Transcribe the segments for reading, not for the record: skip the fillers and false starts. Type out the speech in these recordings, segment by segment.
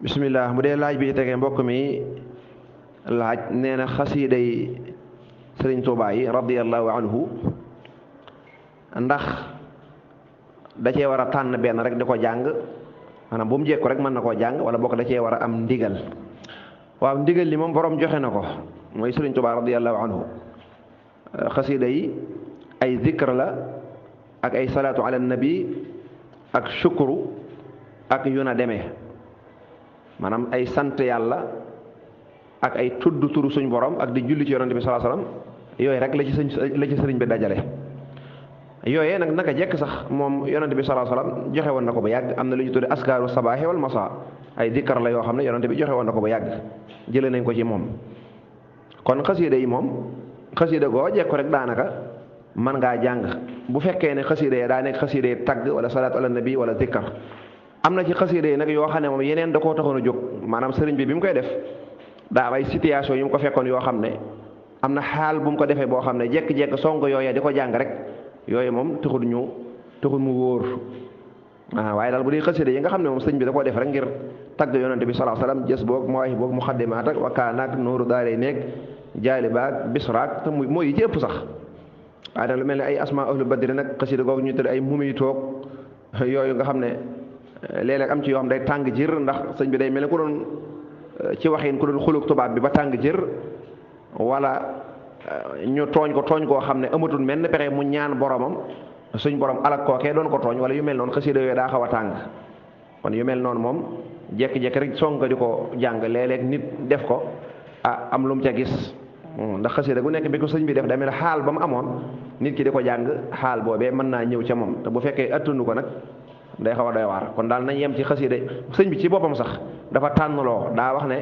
bismillah bu dee laaj bi ci tegee mbokk mi laaj nee na xasiida yi sëriñ Tuubaa yi radiyallahu anhu ndax da cee war a tànn benn rek di ko jàng maanaam bu mu jekku rek mën na koo jàng wala bokk da cee war a am ndigal. waaw ndigal li moom borom joxe na ko mooy sëriñ Tuubaa radiyallahu anhu xasiida yi ay zikr la ak ay salaatu ala nabi ak shukru ak yu na demee maanaam ay sant yàlla ak ay tudd turu suñ borom ak di julli ci yonante bi sallallahu alayhi wasallam yooyu rek la ci sëriñ bi dajale. yooyee nag naka jekk sax moom yonante bi sallallahu alayhi wasallam joxe woon na ko ba yàgg am na lu ñu tudde askaaru sabaahi wal masa ay dikkar la yoo xam ne yonante bi joxe woon na ko ba yàgg jëlee nañ ko ci moom. kon xasiida yi moom xasiida goo jekko rek daanaka mën ngaa jàng bu fekkee ne xasiida yi daa nekk xasiida yi tagg wala salaatu ala nabi wala dikkar. am na ci xasiida yi nag yoo xam ne moom yeneen da koo taxoon a jóg maanaam sëriñ bi mu koy def daa am ay situation yu mu ko fekkoon yoo xam ne am na xaal bu mu ko defee boo xam ne jekk-jekk song yooya di ko jàng rek yooyu moom taxul mu wóor waaye daal bu dee xasiida yi nga xam ne moom sëriñ bi da koo def rek ngir tagg yonante bi sallallahu alayhi wasallam jës boog mawaahib boog muxaddimaat ak wakaanaak nooru daare neeg jaalibaak bisraak te mooy yi ci ëpp sax waaye nag lu mel ne ay asmaa ahlu badri nag xasiida googu ñu tudd ay mumi toog yooyu nga xam ne léeg-léeg am ci yoo xam day tàng jër ndax sëñ bi day mel ne ku doon ci waxin ku doon xuluk tubaab bi ba tàng jër wala ñu tooñ koo xam ne amatul mel ne pexe mu ñaan boromam suñ borom alak kookee doon ko tooñ wala yu mel noonu xasida yooyu daa xaw a tàng kon yu mel noonu moom jekki-jekki rek songa di ko jàng léeg-léeg nit def ko am lu mu ca gis ndax xasida gu nekk bi ko sëñ bi def damel xaal ba mu amoon nit ki di ko jàng xaal boobee mën naa ñëw ca moom te bu fekkee attanu ko nag day xaw a doy waar kon daal nañ yem ci xasida sëñ bi ci boppam sax dafa tànnloo daa wax ne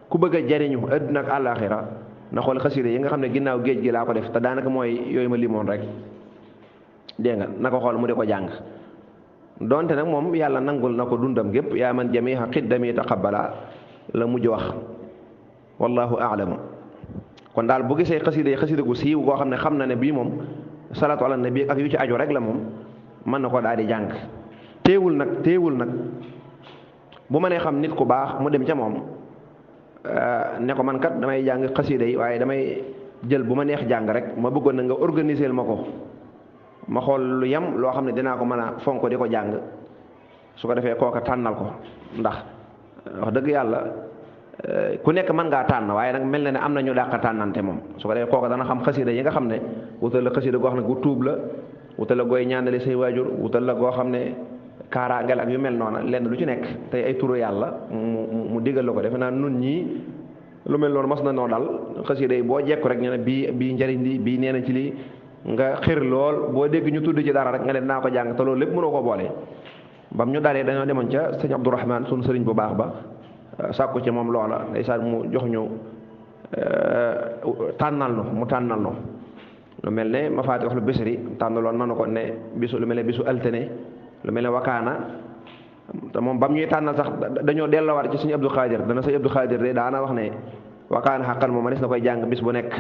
ku bëgg a jariñu àddina ak àllaaxira na xool xasida yi nga xam ne ginnaaw géej gi laa ko def te daanaka mooy yooyu ma limoon rek dégg nga na ko xool mu di ko jàng donte nag moom yàlla nangul na ko dundam gépp yaa man jamiha xiddami taqabbala la mujj wax wallahu a'lamu kon daal bu gisee xasida gu siiw koo xam ne xam na ne bii moom salaatu ala nabi ak yu ci aju rek la moom mën na ko daal di jàng téewul nag bu ma nee xam nit ku baax mu dem ca moom ne ko man kat damay jàng xasida yi waaye damay jël bu ma neex jàng rek ma bëggoon na nga organiser ma ko ma xool lu yem loo xam ne dinaa ko mën a fonk di ko jàng su ko defee kooka tànnal ko ndax wax dëgg yàlla ku nekk mën ngaa tànn waaye nag mel na ne am na ñu dàq tànnante moom su ko defee kooka dana xam xasida yi nga xam ne wutal la xasida goo xam ne gu tuub la wutal la gooy ñaanale say waajur wutal la goo xam ne kaaraangel ak yu mel noona lenn lu ci nekk tey ay turu yàlla mu digal la ko defe naa nun ñii lu mel noonu mas na noo dal xasida yi boo jekku rek ñu ne bii njariñ li bii nee na ci lii nga xir lool boo dégg ñu tudd ci dara rek nga ne naa ko jàng te loolu lépp mënoo ko boole bam ñu dalee dañoo demoon ca sëñ Abdourahman sunu sëriñ bu baax ba sàkku ci moom loola ndeysaan mu jox ñu tànnal nu lu mel ne Mafatihul Bichri tànnaloon nanu ko ne lu mel ne bisu altine lu mel ne wakaana te moom bam ñuy tànnal sax dañoo delluwaat ci suñu Abdou Khadir sëñ Abdou Khadir de daana wax ne wakaana xaqan moom manes na koy jàng bis bu nekk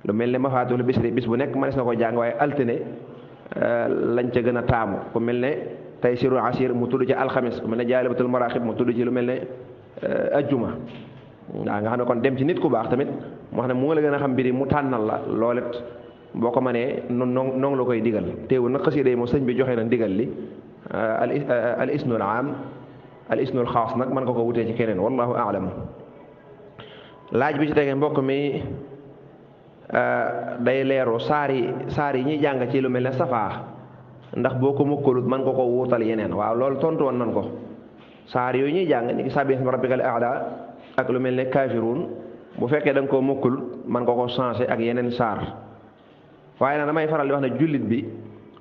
lu mel ne Mafatihul Bichri bis bu nekk manes na koy jàng waaye altine lañ ca gën a taamu ku mel ne Taysiru Asir mu tudd ci alxamis ku mel ne Jaalibatul Maraaxib mu tudd ci lu mel ne ajjuma waaw nga xam ne kon dem ci nit ku baax tamit moo xam ne moo la gën a xam mbiri mu tànnal la loolet boo ko mënee noonu la koy digal teewul nag xasida yi moom sëñ bi joxe na digal li al isnul am al isnul xaas nag mën nga ko wutee ci keneen wallahu a'lam. laaj bi ci tegee mbokk mi day leeru saar yi ñuy jàng ci lu mel ne safaa ndax boo ko mukkalut mën nga ko wuutal yeneen waaw loolu tontu woon nan ko saar yooyu ñuy jàng ni ki sabbih isma rabbikal a'la ak lu mel ne kaafiruun bu fekkee da nga koo mukkalut mën nga ko changé ak yeneen saar waaye nag damay faral di wax ne jullit bi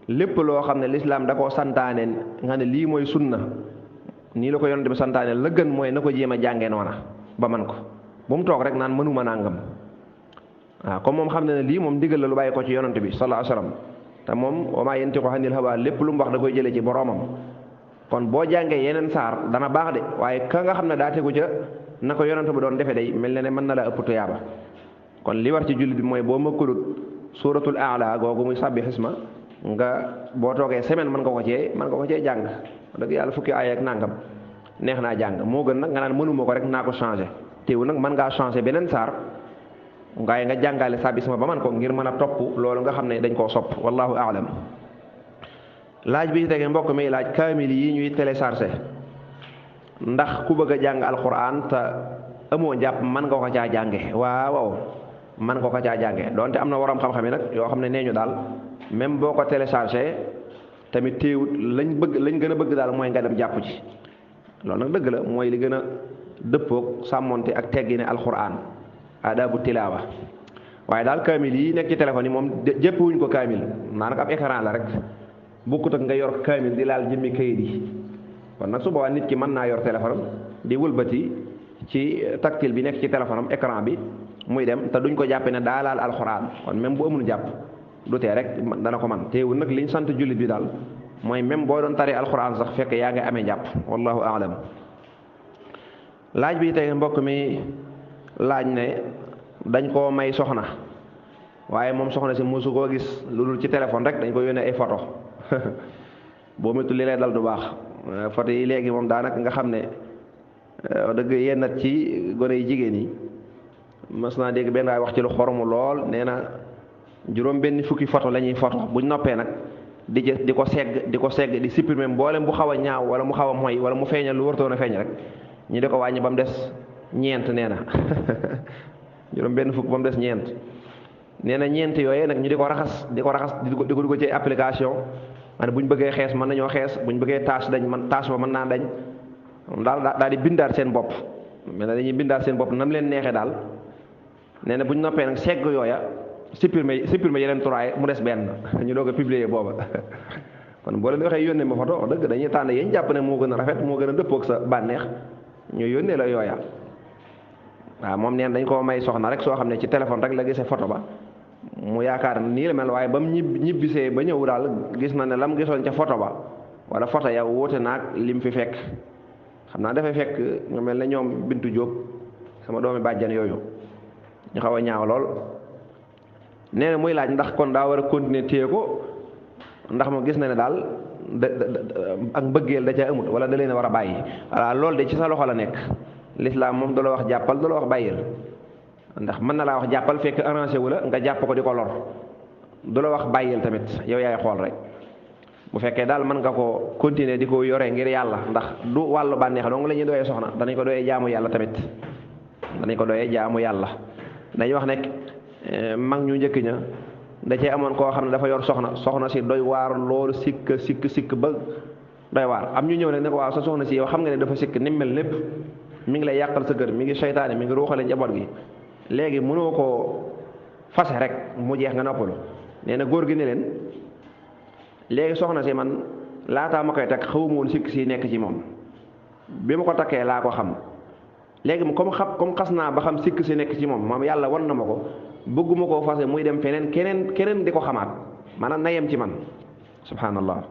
lépp loo xam ne lislaam da koo santaane nga ne lii mooy sunna nii la ko yonent bi santaane la gën mooy na ko jéem a jàngee noona ba man ko bu mu toog rek naan mënuma nangam waaw comme moom xam ne ne lii moom ndigal la lu bàyyi ko ci yonent bi sallallahu alayhi wasallam te moom wa maa yantiqu anil hawaa lépp lu mu wax da koy jëlee ci boroomam kon boo jàngee yeneen saar dana baax de waaye ka nga xam ne daa tegu ca na ko yonent bi doon defee day mel na ne mën na la ëpp tuyaaba kon li war ci jullit bi mooy boo mëkkalut suuratul aala googu muy sàbbi xisma nga boo toogee semaine mën nga ko cee jàng dëgg yàlla fukki aaya ak nangam neex naa jàng moo gën nag nga naan mënuma ko rek naa ko changé teewu nag mën ngaa changé beneen saar waaye nga jàngale sabisma ba man ko ngir mën a topp loolu nga xam ne dañ koo sopp wallahu aalam. laaj bi tege mbokk mi laaj kaamil yi ñuy téléchargé ndax ku bëgg a jàng alquran te amoo njàpp mën nga ko caa jànge waaw mën nga ko caa jànge donte am na waram xam-xam yi nag yoo xam ne nee ñu daal même boo ko téléchargé tamit téewut lañ gën a bëgg daal mooy nga dem jàpp ci loolu nag dëgg la mooy li gën a dëppoog sàmmonte ak teggi ne alquran adabu tilaawa waaye daal kaamil yi nekk ci téléphone yi moom jëppwuñ ko kaamil maanaam ab écran la rek bokkut ak nga yor kaamil di laal jëmmi kayit yi kon nag su boobaa nit ki mën naa yor téléphone di wëlbati ci tactile bi nekk ci téléphone am écran bi muy dem te duñ ko jàppe ne daa laal alxuraan kon même bu amul jàpp du tee rek dana ko man teewul nag liñ sant jullit bi daal mooy même boo doon tari alxuraan sax fekk yaa ngi amee jàpp wallahu aalam. laaj bi tey mbokk mi laaj ne dañ koo may soxna waaye moom soxna si mosu koo gis lu dul ci téléphone rek dañ ko yónnee ay photo boo méttul li lay dal du baax photo yi léegi moom daanaka nga xam ne dëgg yennat ci gone yi jigéen yi mas naa dégg benn waay wax ci lu xoromu lool nee na juróom benn fukki photo la ñuy photo buñ noppee nag di ko segg di supprimer mboolem bu xaw a ñaaw wala mu xaw a moy wala mu feeñal lu wartoon a feeñ rek ñu di ko wàññi ba mu des ñeent nee na juróom benn fukk ba mu des ñeent nee na ñeent yooyee nag ñu di ko raxas di ko dugg ci application man bu ñu bëggee xees mën nañoo xees bu ñu bëggee tâche dañ man tâche ba mën naa dañ daal di bindaat seen bopp mais dañuy bindaat seen bopp nam leen neexee daal nee na bu ñu noppee nag segg yooya supprimer yeneen turaay mu des benn ñu doog a publier booba kon boo leen waxee yónnee ma photo dëgg dañuy tànn yéen jàpp ne moo gën a rafet moo gën a dëppoog sa bànneex ñu yónnee la yooya waaw moom neen dañ koo may soxna rek soo xam ne ci téléphone rek la gisee photo ba mu yaakaar nii la mel waaye ba mu ñibbisee ba ñëw daal gis na ne lam gisoon ca photo ba wala photo ya wóote naag lim fi fekk xam naa dafay fekk nga mel ne ñoom Bintu Jóob sama doomi bàjjan yooyu ñu xaw a ñaaw lool nee na muy laaj ndax kon daa war a continuer téye ko ndax mu gis na ne daal ak mbëggeel da ca amut wala da leen a war a bàyyi voilà loolu de ci sa loxo la nekk lislaam moom da la wax jàppal da la wax bàyyil ndax mën na laa wax jàppal fekk arrangé wu la nga jàpp ko di ko lor du la wax bàyyil tamit yow yaay xool rek bu fekkee daal mën nga ko continuer di ko yore ngir yàlla ndax du wàllu bànneex dong la ñuy doyee soxna danañ ko doyee jaamu yàlla tamit danañ ko doyee jaamu yàlla dañuy wax nekk mag ñu njëkk ña da cee amoon koo xam ne dafa yor soxna si doy waar loolu sikk ba doy waar am ñu ñëw nag ne ko waaw sa soxna si yow xam nga ne dafa sikk ni mel lépp mi ngi lay yàqal sa kër mi ngi seytaane mi ngi ruuxale njaboot gi léegi mënoo koo fase rek mu jeex nga noppalu nee na góor gi ne leen léegi soxna si man laataa ma koy takk xawuma woon sikk si nekk ci moom bi ma ko takkee laa ko xam léegi comme xas naa ba xam sikk si nekk ci moom yàlla wan na ma ko bëgguma koo fase muy dem feneen keneen di ko xamaat maanaam na yem ci man subhanallah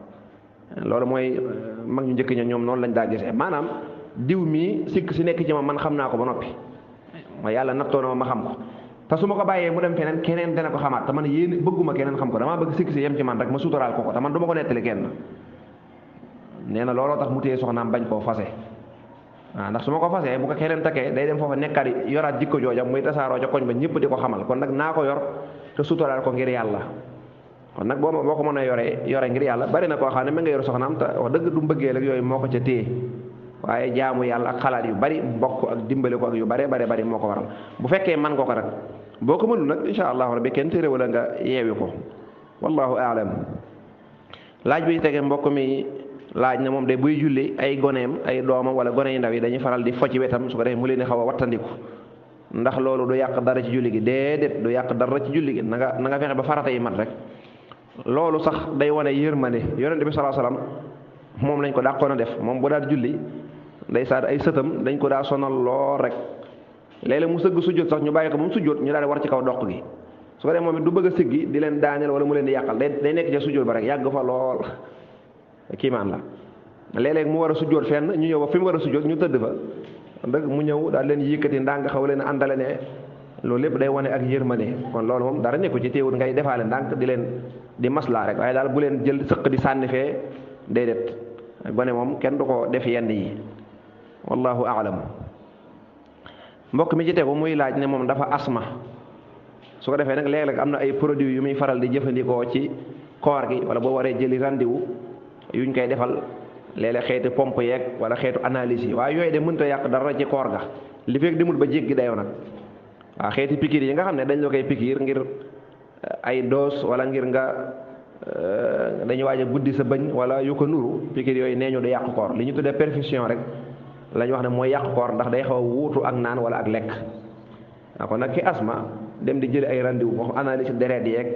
loolu mooy mag ñu njëkk ña ñoom noonu lañ daa gisee maanaam diw mii sikk si nekk ci moom man xam naa ko ba noppi ma yàlla nattoo na ma xam ko te su ma ko bàyyee mu dem feneen keneen dana ko xamaat te man yéen bëgguma keneen xam ko damaa bëgg sikk si yem ci man rek ma suturaal ko te man du ma ko nettali kenn nee na looloo tax mu téye soxnaam bañ koo fase waaw ndax su ma ko fasee bu ko keneen takkee day dem foofa nekkaat yoraat jikko jooja muy tasaaroo ca koñ ba ñëpp di ko xamal kon nag naa ko yor te suturaal ko ngir yàlla kon nag boo ko mën a yore ngir yàlla bari na koo xam ne ma nga yor soxnaam te wax dëgg du mbëggeel ak yooyu moo ko ca téye waaye jaamu yàlla ak xalaat yu bari mbokk ak dimbali ko ak yu bari moo ko waral bu fekkee man nga ko rek boo ko mënul nag insha allahu rabbi kenn téere wala nga yeewi ko wallahu aalam. laaj bi tege mbokk mi laaj na moom de buy julli ay goneem ay doomam wala gone yu ndaw yi dañuy faral di fo ci wetam su ko defee mu leen di xaw a wattandiku ndax loolu du yàq dara ci julli gi déedéet du yàq dara ci julli gi na nga fexe ba farata yi mat rek loolu sax day wane yërmande yonent bi sallallahu alayhi wasallam moom lañ ko dàqoon a def moom bu daal julli day saat ay sëtam dañ ko daa sonal lool rek léeg-léeg mu sëgg sujjóot sax ñu bàyyi ko ba mu sujjóot ñu daal di war ci kaw doq gi su ko defee moom it du bëgg a siggi di leen daaneel wala mu leen di yàqal day nekk ca sujjóot ba rek yàgg fa lool kiimaan la léeg-léeg mu war a sujjóot fenn ñu ñëw ba fi mu war a sujjóot ñu tëdd fa dëgg mu ñëw daal leen yëkkati ndànk xaw leen àndale ne loolu lépp day wane ak yërmande kon loolu moom dara nekku ci téewul ngay defaale ndànk di leen di maslaa rek waaye daal bu leen jël sëq di sànni fee déedéet gone moom kenn du ko def yenn yi wallahu a'lam. mbokk mi ci tegu muy laaj ne moom dafa asma su ko defee nag léeg-léeg am na ay produits yu muy faral di jëfandikoo ci koor gi wala boo waree jëli rendez-vous yuñ koy defal léeg-léeg xeetu pompe yeeg wala xeetu analyse yi waaye yooyu de mënta yàq dara ci koor ga li fekk dimul ba jéggi dayoo nag waaw xeeti pikiir yi nga xam ne dañ la koy pikiir ngir ay dose wala ngir nga dañu waaj a buddi sa bëñ wala yu ko nuru pikiir yooyu nee ñu du yàq koor li ñu tuddee perfusion rek la ñu wax ne mooy yàq koor ndax day xaw a wuutu ak naan wala ak lekk waaw kon nag ki asma dem di jëli ay rendez-vous moo xam analyse deret yeeg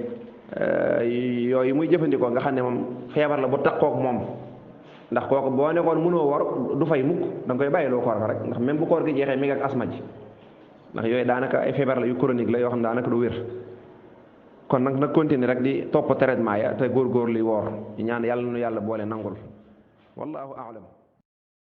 yooyu muy jëfandikoo nga xam ne moom feebar la bu takkook moom ndax kooku boo nekkoon mënoo war du fay mukk da nga koy bàyyiloo koor ga rek ndax même bu koor gi jeexee mi ngi ak asma ji ndax yooyu daanaka ay feebar la yu chronique la yoo xam ne daanaka du wér kon nag nag continuer rek di topp traitement ya te góorgóorlu woor ñaan yàlla nu yàlla boole nangul wallahu a'lam.